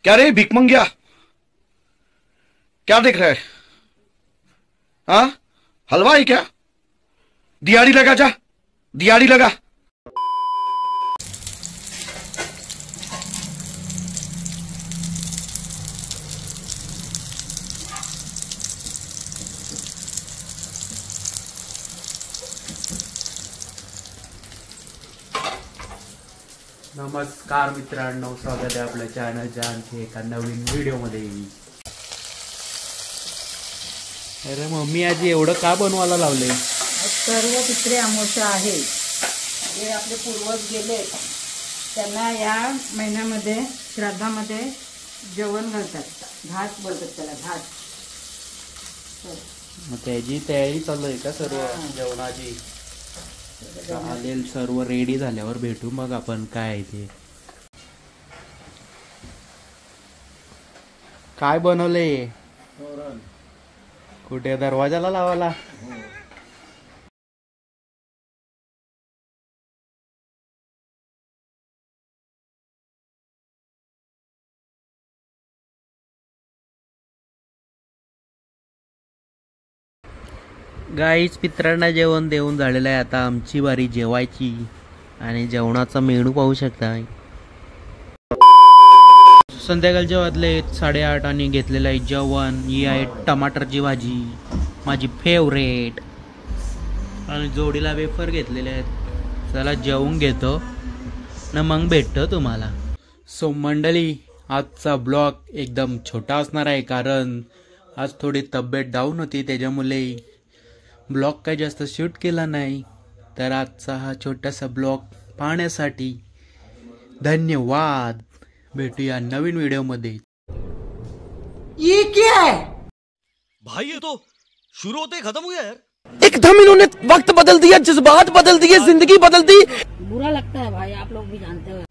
क्या रे भिकमंगिया, क्या देख रहा है? हाँ, हलवाई क्या? दिहाड़ी लगा, जा दिहाड़ी लगा। नमस्कार मित्रांनो, स्वागत आहे आपल्या चॅनलच्या आणखी एका नवीन व्हिडिओमध्ये। अरे मम्मी, आज एवढं का बनवायला लावले? सर्व पितृ अमावस्या आहे, जे आपले पूर्वज गेले त्यांना या महिन्यामध्ये श्राद्धामध्ये जेवण घालतात, घाट बोलतात त्याला, घाट। मग त्याची तयारी चालू आहे का सर्व जेवणाची? चालेल, सर्व रेडी झाल्यावर भेटू मग आपण। काय आहे ते, काय बनवले? कुठे, दरवाजाला लावायला? गाईच पित्रांना जेवण देऊन झालेलं आहे, आता आमची बारी जेवायची। आणि जेवणाचा मेनू पाहू शकता। संध्याकाळचे वाजले 8:30 आणि घेतलेलं आहे जेवण। ही आहे टमाटरची भाजी, माझी फेवरेट, आणि जोडीला वेफर घेतलेले आहेत। चला जेवून घेतो ना मग भेटतो तुम्हाला। सो मंडळी, आजचा ब्लॉग एकदम छोटा असणार आहे, कारण आज थोडी तब्येत डाऊन होती, त्याच्यामुळे ब्लॉग काही जास्त शूट केला नाही। तर आजचा हा छोटासा ब्लॉग पाहण्यासाठी धन्यवाद। भेटूया नवीन व्हिडिओ मध्ये। ये क्या है भाई? ये तो शुरू होते ही खत्म हो गया यार। एकदम इन्होंने वक्त बदल दिया, जज्बात बदल दिए, जिंदगी बदल दी। बुरा लगता है भाई, आप लोग भी जानते हो।